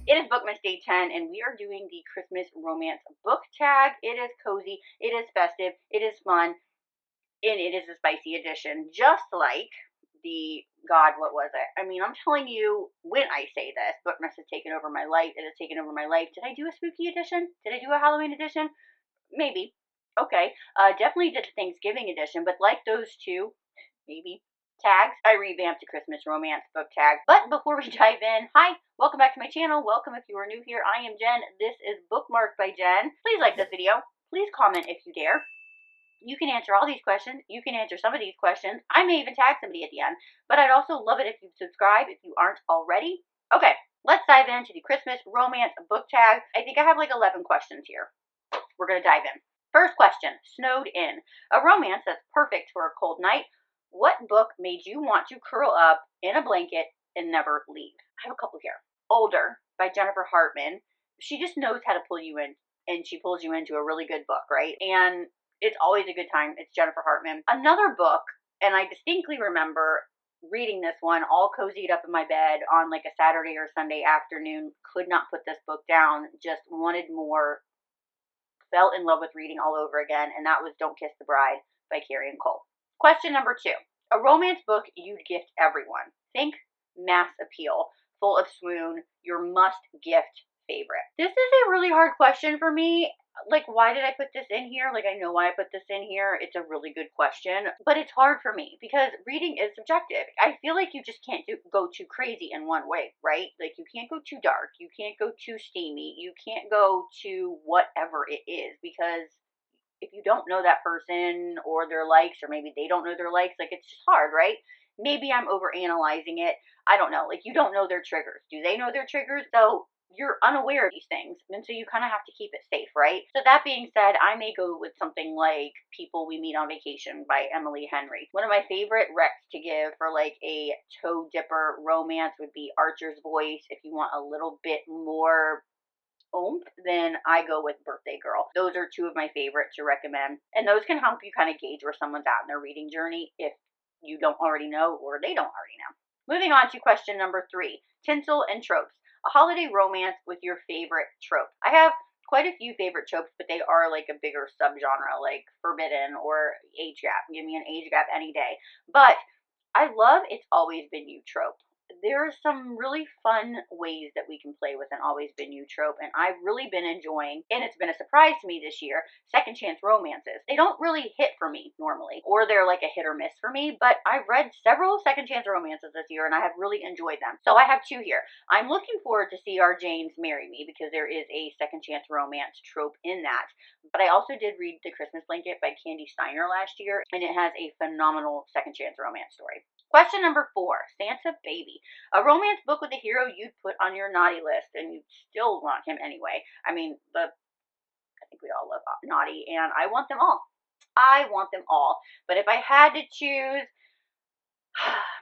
It is Bookmas Day 10, and we are doing the Christmas romance book tag. It is cozy, it is festive, it is fun, and it is a spicy edition, just like God, what was it? I mean, I'm telling you, when I say this, Bookmas has taken over my life. It has taken over my life. Did I do a spooky edition? Did I do a Halloween edition? Maybe. Okay. Definitely did a Thanksgiving edition, but like those two, maybe, tags, I revamped the Christmas romance book tag. But before we dive in, hi, welcome back to my channel. Welcome if you are new here. I am Jen. This is Bookmarked by Jen. Please like this video. Please comment if you dare. You can answer all these questions. You can answer some of these questions. I may even tag somebody at the end. But I'd also love it if you subscribe if you aren't already. Okay, let's dive into the Christmas romance book tag. I think I have like 11 questions here. We're going to dive in. First question, Snowed In. A romance that's perfect for a cold night. What book made you want to curl up in a blanket and never leave? I have a couple here. Older by Jennifer Hartman. She just knows how to pull you in, and she pulls you into a really good book, right? And it's always a good time. It's Jennifer Hartman. Another book, and I distinctly remember reading this one all cozied up in my bed on like a Saturday or Sunday afternoon. Could not put this book down. Just wanted more. Fell in love with reading all over again, and that was Don't Kiss the Bride by Carrie and Cole. Question number 2. A romance book you'd gift everyone. Think mass appeal, full of swoon, your must-gift favorite. This is a really hard question for me. Like, why did I put this in here? Like, I know why I put this in here. It's a really good question, but it's hard for me because reading is subjective. I feel like you just can't go too crazy in one way, right? Like, you can't go too dark. You can't go too steamy. You can't go to whatever it is, because if you don't know that person or their likes, or maybe they don't know their likes, like, it's just hard, right? Maybe I'm overanalyzing it. I don't know. Like, you don't know their triggers. Do they know their triggers? So you're unaware of these things, and so you kind of have to keep it safe, right? So that being said, I may go with something like People We Meet on Vacation by Emily Henry. One of my favorite recs to give for like a toe dipper romance would be Archer's Voice. If you want a little bit more oomph, then I go with Birthday Girl. Those are two of my favorite to recommend, and those can help you kind of gauge where someone's at in their reading journey if you don't already know or they don't already know. Moving on to question number 3, Tinsel and Tropes. A holiday romance with your favorite trope. I have quite a few favorite tropes, but they are like a bigger subgenre, like forbidden or age gap. Give me an age gap any day. But I love It's Always Been You trope. There are some really fun ways that we can play with an Always Been You trope, and I've really been enjoying, and it's been a surprise to me this year, second chance romances. They don't really hit for me normally, or they're like a hit or miss for me, but I've read several second chance romances this year, and I have really enjoyed them. So I have 2 here. I'm looking forward to See Our Janes Marry Me, because there is a second chance romance trope in that. But I also did read The Christmas Blanket by Candy Steiner last year, and it has a phenomenal second chance romance story. Question number 4, Santa Baby. A romance book with a hero you'd put on your naughty list, and you'd still want him anyway. I mean, I think we all love naughty, and I want them all. I want them all. But if I had to choose,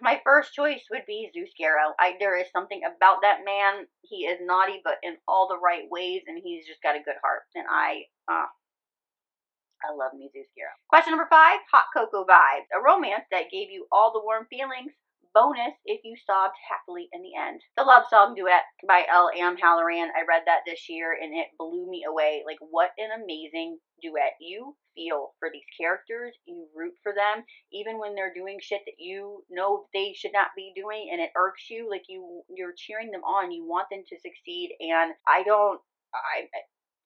my first choice would be Zeus Garrow. There is something about that man. He is naughty, but in all the right ways, and he's just got a good heart. And I love me Zeus Garrow. Question number 5, Hot Cocoa Vibes. A romance that gave you all the warm feelings. Bonus if you sobbed happily in the end. The Love Song Duet by L.M. Halloran. I read that this year, and it blew me away. Like, what an amazing duet. You feel for these characters. You root for them, even when they're doing shit that you know they should not be doing, and it irks you. Like, you're cheering them on. You want them to succeed, and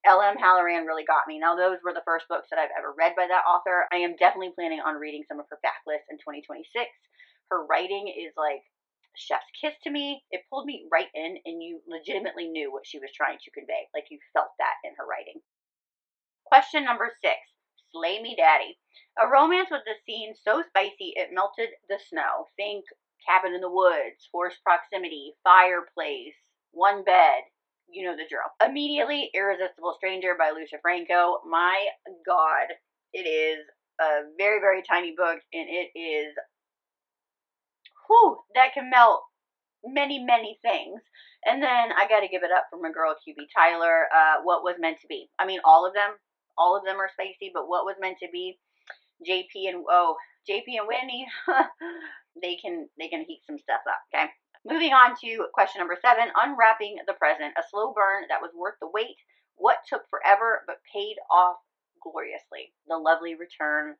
L.M. Halloran really got me. Now, those were the first books that I've ever read by that author. I am definitely planning on reading some of her backlist in 2026. Her writing is like chef's kiss to me. It pulled me right in, and you legitimately knew what she was trying to convey. Like, you felt that in her writing. Question number 6, Slay Me Daddy. A romance with a scene so spicy it melted the snow. Think Cabin in the Woods, Forced Proximity, Fireplace, One Bed. You know the drill. Immediately, Irresistible Stranger by Lucia Franco. My God, it is a very, very tiny book, and it is that can melt many, many things. And then I got to give it up for my girl QB Tyler. What Was Meant to Be. I mean, all of them are spicy, but What Was Meant to Be, JP and Whitney, they can heat some stuff up. Okay, Moving on to question number 7, unwrapping the present. A slow burn that was worth the wait. What took forever but paid off gloriously? The Lovely Return.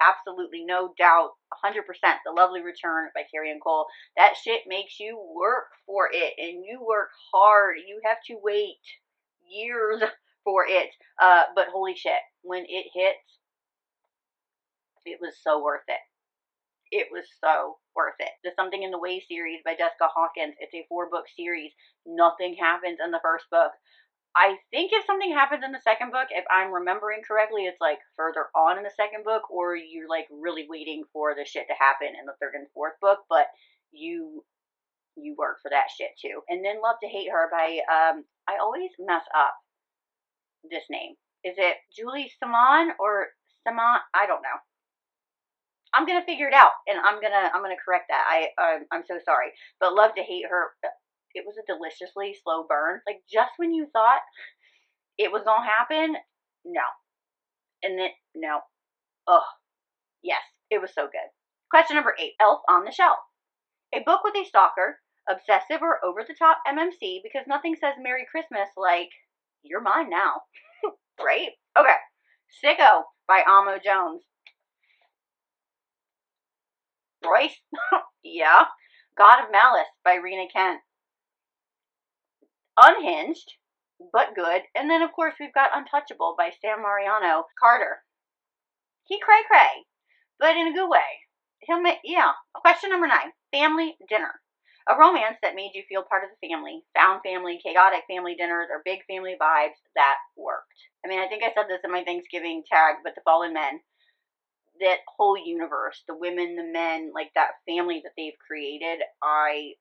Absolutely, no doubt, 100%. The Lovely Return by Carrie and Cole. That shit makes you work for it, and you work hard. You have to wait years for it. But holy shit, when it hits, it was so worth it. It was so worth it. The Something in the Way series by Jessica Hawkins. It's a 4-book series. Nothing happens in the first book. I think if something happens in the second book, if I'm remembering correctly, it's like further on in the second book, or you're like really waiting for the shit to happen in the third and fourth book, but you work for that shit too. And then Love to Hate Her by I always mess up this name. Is it Julie Simon or Simon? I don't know. I'm gonna figure it out, and I'm gonna correct that. I'm so sorry, but Love to Hate Her. It was a deliciously slow burn. Like, just when you thought it was gonna happen, no, and then no. Ugh, yes, it was so good. Question number 8: Elf on the Shelf. A book with a stalker, obsessive or over the top MMC, because nothing says Merry Christmas like you're mine now, right? Okay. Sicko by Amo Jones. Royce? Yeah. God of Malice by Rena Kent. Unhinged, but good. And then, of course, we've got Untouchable by Sam Mariano. Carter. He cray-cray, but in a good way. Yeah. Question number 9. Family Dinner. A romance that made you feel part of the family. Found family, chaotic family dinners, or big family vibes that worked. I mean, I think I said this in my Thanksgiving tag, but The Fallen Men. That whole universe, the women, the men, like that family that they've created, I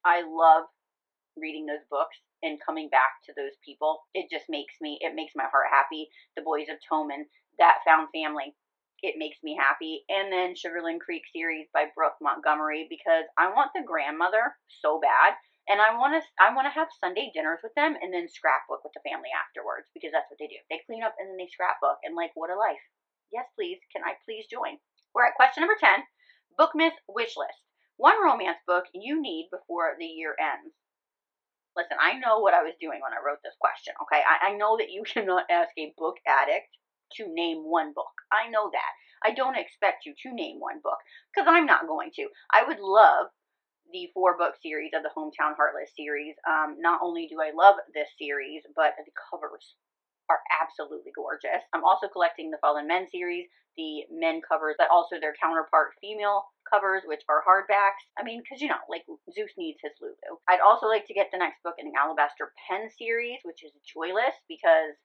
love reading those books and coming back to those people. It just makes my heart happy. The Boys of Toman, that found family, it makes me happy. And then Sugarland Creek series by Brooke Montgomery, because I want the grandmother so bad, and I want to have Sunday dinners with them and then scrapbook with the family afterwards, because that's what they do. They clean up and then they scrapbook, and like, what a life. Yes, please. Can I please join? We're at question number 10. Bookmas wish list. One romance book you need before the year ends. Listen, I know what I was doing when I wrote this question, okay? I know that you cannot ask a book addict to name one book. I know that. I don't expect you to name one book, because I'm not going to. I would love the 4-book series of the Hometown Heartless series. Not only do I love this series, but the covers are absolutely gorgeous. I'm also collecting the Fallen Men series, the men covers, but also their counterpart female covers, which are hardbacks. I mean, because, you know, like, Zeus needs his Lulu. I'd also like to get the next book in the Alabaster Pen series, which is Joyless, because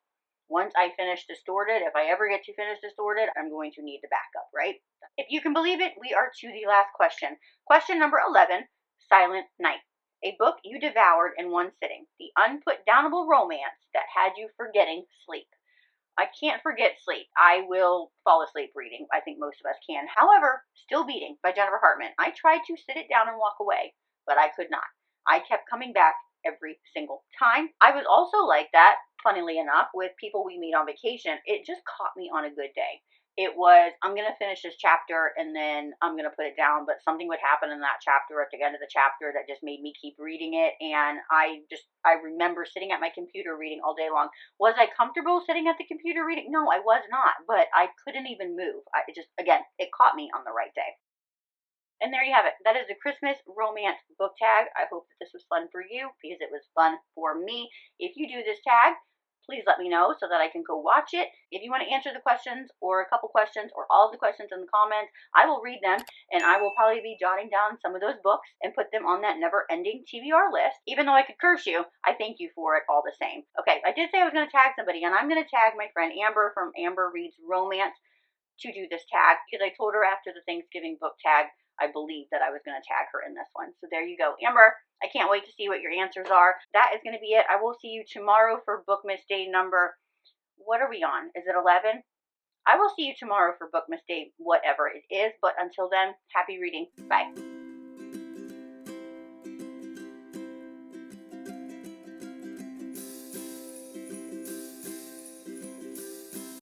once I finish Distorted, if I ever get to finish Distorted, I'm going to need the backup, right? If you can believe it, we are to the last question. Question number 11, Silent Night. A book you devoured in one sitting. The unputdownable romance that had you forgetting sleep. I can't forget sleep. I will fall asleep reading. I think most of us can. However, Still Beating by Jennifer Hartman. I tried to sit it down and walk away, but I could not. I kept coming back every single time. I was also like that, funnily enough, with People We Meet on Vacation. It just caught me on a good day. It was, I'm going to finish this chapter and then I'm going to put it down, but something would happen in that chapter at the end of the chapter that just made me keep reading it, and I remember sitting at my computer reading all day long. Was I comfortable sitting at the computer reading? No, I was not, but I couldn't even move. Again, it caught me on the right day. And there you have it. That is the Christmas romance book tag. I hope that this was fun for you, because it was fun for me. If you do this tag, please let me know so that I can go watch it. If you want to answer the questions, or a couple questions, or all of the questions in the comments, I will read them, and I will probably be jotting down some of those books and put them on that never-ending TBR list. Even though I could curse you, I thank you for it all the same. Okay, I did say I was going to tag somebody, and I'm going to tag my friend Amber from Amber Reads Romance to do this tag, because I told her after the Thanksgiving book tag, I believe that I was going to tag her in this one. So there you go. Amber, I can't wait to see what your answers are. That is going to be it. I will see you tomorrow for Bookmas Day number, what are we on? Is it 11? I will see you tomorrow for Bookmas Day, whatever it is. But until then, happy reading. Bye.